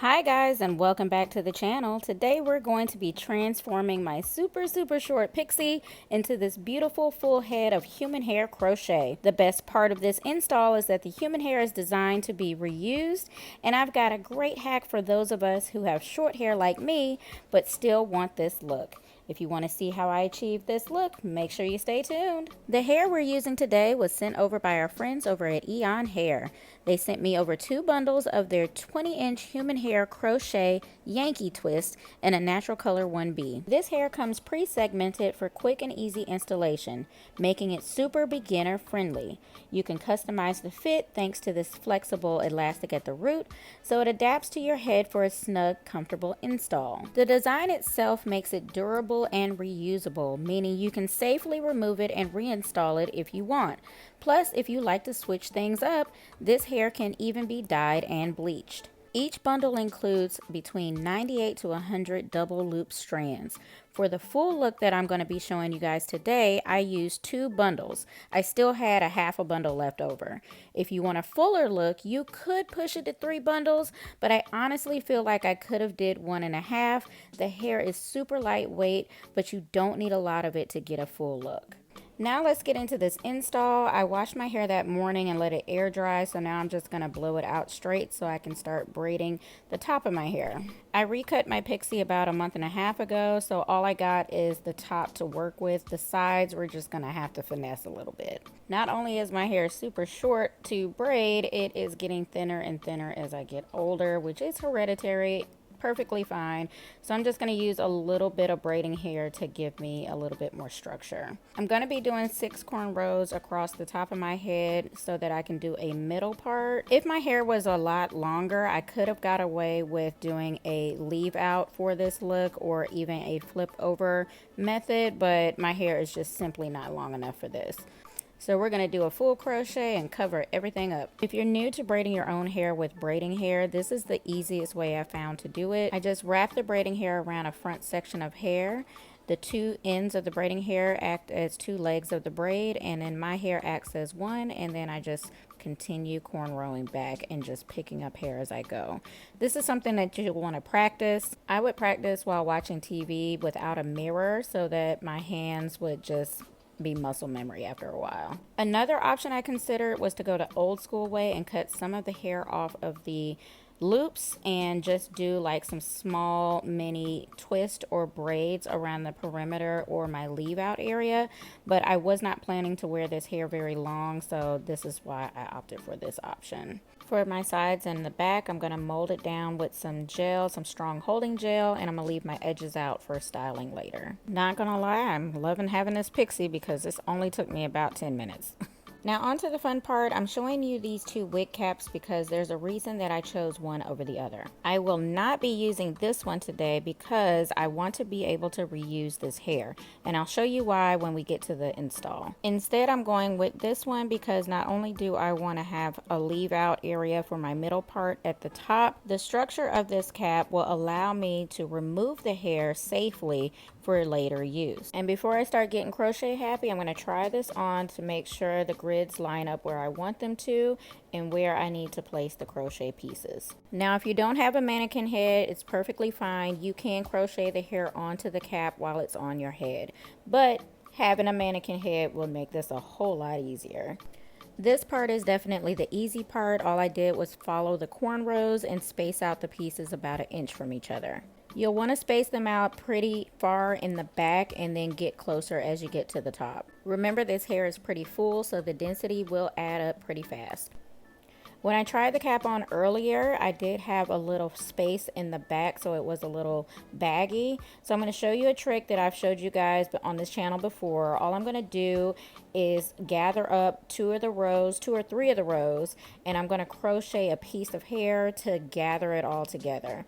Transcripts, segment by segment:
Hi guys, and welcome back to the channel. Today we're going to be transforming my super short pixie into this beautiful full head of human hair crochet. The best part of this install is that the human hair is designed to be reused, and I've got a great hack for those of us who have short hair like me but still want this look. If you want to see how I achieve this look, make sure you stay tuned. The hair we're using today was sent over by our friends over at Eayon Hair. They sent me over 2 bundles of their 20-inch human hair crochet Yankee twist in a natural color 1B. This hair comes pre-segmented for quick and easy installation, making it super beginner friendly. You can customize the fit thanks to this flexible elastic at the root, so it adapts to your head for a snug, comfortable install. The design itself makes it durable and reusable, meaning you can safely remove it and reinstall it if you want. Plus, if you like to switch things up, this hair can even be dyed and bleached. Each bundle includes between 98 to 100 double loop strands. For the full look that I'm going to be showing you guys today, I used 2 bundles. I still had a half a bundle left over. If you want a fuller look, you could push it to 3 bundles, but I honestly feel like I could have did 1.5. The hair is super lightweight, but you don't need a lot of it to get a full look. Now let's get into this install. I washed my hair that morning and let it air dry, so now I'm just going to blow it out straight so I can start braiding the top of my hair. I recut my pixie about a month and a half ago, so all I got is the top to work with. The sides we're just going to have to finesse a little bit. Not only is my hair super short to braid, it is getting thinner and thinner as I get older, which is hereditary. Perfectly fine. So I'm just going to use a little bit of braiding here to give me a little bit more structure. I'm going to be doing 6 cornrows across the top of my head so that I can do a middle part. If my hair was a lot longer, I could have got away with doing a leave out for this look or even a flip over method, but my hair is just simply not long enough for this. So we're going to do a full crochet and cover everything up. If you're new to braiding your own hair with braiding hair, this is the easiest way I found to do it. I just wrap the braiding hair around a front section of hair. The 2 ends of the braiding hair act as 2 legs of the braid, and then my hair acts as 1, and then I just continue cornrowing back and just picking up hair as I go. This is something that you'll want to practice. I would practice while watching TV without a mirror so that my hands would just be muscle memory after a while. Another option I considered was to go the old school way and cut some of the hair off of the loops and just do like some small mini twist or braids around the perimeter or my leave out area, but I was not planning to wear this hair very long, so this is why I opted for this option. For my sides and the back, I'm going to mold it down with some gel, some strong holding gel, and I'm going to leave my edges out for styling later. Not going to lie, I'm loving having this pixie because this only took me about 10 minutes. Now on to the fun part. I'm showing you these 2 wig caps because there's a reason that I chose one over the other. I will not be using this one today because I want to be able to reuse this hair, and I'll show you why when we get to the install. Instead, I'm going with this one because not only do I want to have a leave out area for my middle part at the top, the structure of this cap will allow me to remove the hair safely for later use. And before I start getting crochet happy, I'm going to try this on to make sure the grids line up where I want them to and where I need to place the crochet pieces. Now if you don't have a mannequin head, it's perfectly fine. You can crochet the hair onto the cap while it's on your head, but having a mannequin head will make this a whole lot easier. This part is definitely the easy part. All I did was follow the cornrows and space out the pieces about 1 inch from each other. You'll want to space them out pretty far in the back and then get closer as you get to the top. Remember, this hair is pretty full, so the density will add up pretty fast. When I tried the cap on earlier, I did have a little space in the back, so it was a little baggy. So I'm going to show you a trick that I've showed you guys on this channel before. All I'm going to do is gather up 2 or 3 of the rows, and I'm going to crochet a piece of hair to gather it all together.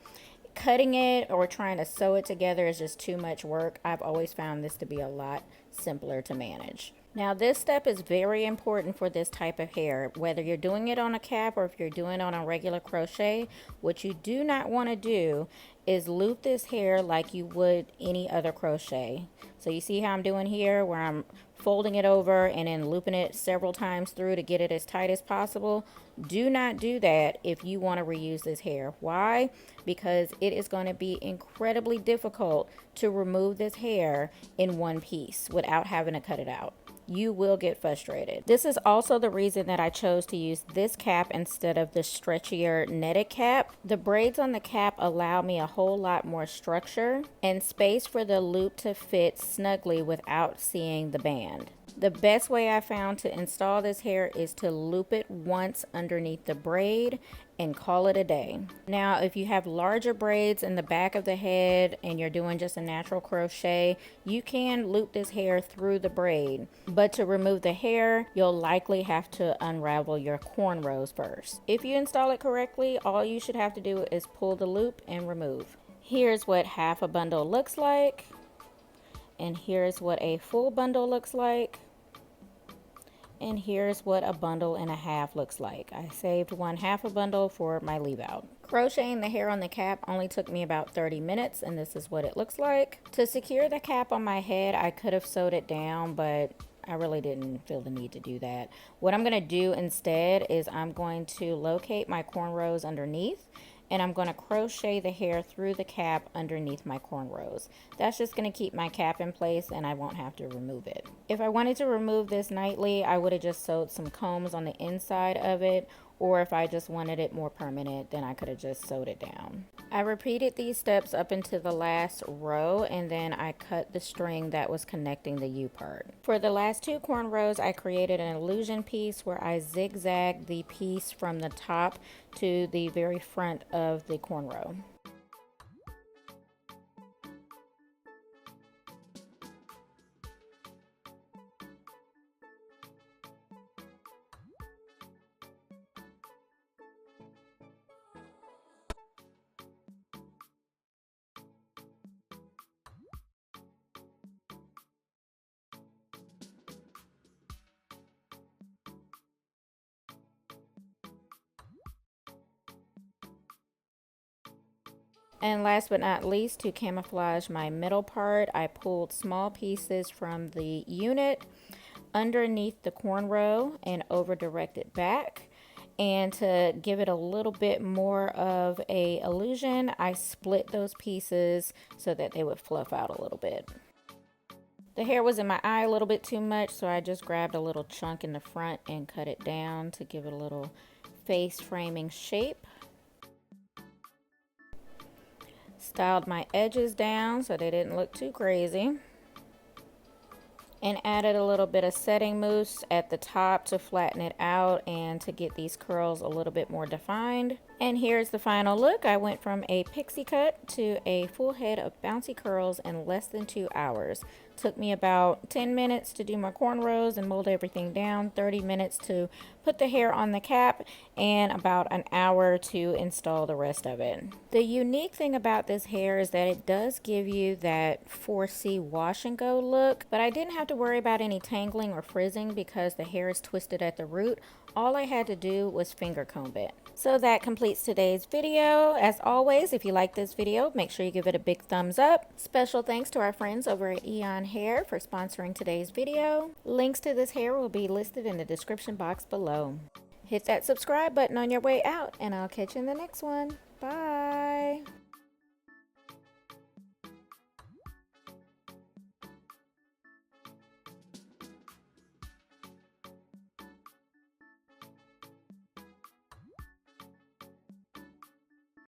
Cutting it or trying to sew it together is just too much work. I've always found this to be a lot simpler to manage. Now this step is very important for this type of hair. Whether you're doing it on a cap or if you're doing it on a regular crochet, what you do not want to do is loop this hair like you would any other crochet. So you see how I'm doing here, where I'm folding it over and then looping it several times through to get it as tight as possible. Do not do that if you want to reuse this hair. Why? Because it is going to be incredibly difficult to remove this hair in one piece without having to cut it out. You will get frustrated. This is also the reason that I chose to use this cap instead of the stretchier netted cap. The braids on the cap allow me a whole lot more structure and space for the loop to fit snugly without seeing the band. The best way I found to install this hair is to loop it once underneath the braid and call it a day. Now, if you have larger braids in the back of the head and you're doing just a natural crochet, you can loop this hair through the braid. But to remove the hair, you'll likely have to unravel your cornrows first. If you install it correctly, all you should have to do is pull the loop and remove. Here's what half a bundle looks like. And here's what a full bundle looks like. And here's what a bundle and a half looks like. I saved one half a bundle for my leave out. Crocheting the hair on the cap only took me about 30 minutes, and this is what it looks like. To secure the cap on my head, I could have sewed it down, but I really didn't feel the need to do that. What I'm gonna do instead is I'm going to locate my cornrows underneath, and I'm going to crochet the hair through the cap underneath my cornrows. That's just going to keep my cap in place and I won't have to remove it. If I wanted to remove this nightly, I would have just sewed some combs on the inside of it, or if I just wanted it more permanent, then I could have just sewed it down. I repeated these steps up into the last row, and then I cut the string that was connecting the U part. For the last two cornrows, I created an illusion piece where I zigzagged the piece from the top to the very front of the cornrow. And last but not least, to camouflage my middle part, I pulled small pieces from the unit underneath the cornrow and over directed back. And to give it a little bit more of a illusion, I split those pieces so that they would fluff out a little bit. The hair was in my eye a little bit too much, so I just grabbed a little chunk in the front and cut it down to give it a little face framing shape. Styled my edges down so they didn't look too crazy. And added a little bit of setting mousse at the top to flatten it out and to get these curls a little bit more defined. And here's the final look. I went from a pixie cut to a full head of bouncy curls in less than 2 hours. Took me about 10 minutes to do my cornrows and mold everything down, 30 minutes to put the hair on the cap, and about an hour to install the rest of it. The unique thing about this hair is that it does give you that 4C wash and go look, but I didn't have to worry about any tangling or frizzing because the hair is twisted at the root. All I had to do was finger comb it. So that completes today's video. As always, if you like this video, make sure you give it a big thumbs up. Special thanks to our friends over at Eayon Hair for sponsoring today's video. Links to this hair will be listed in the description box below. Hit that subscribe button on your way out, and I'll catch you in the next one. Bye!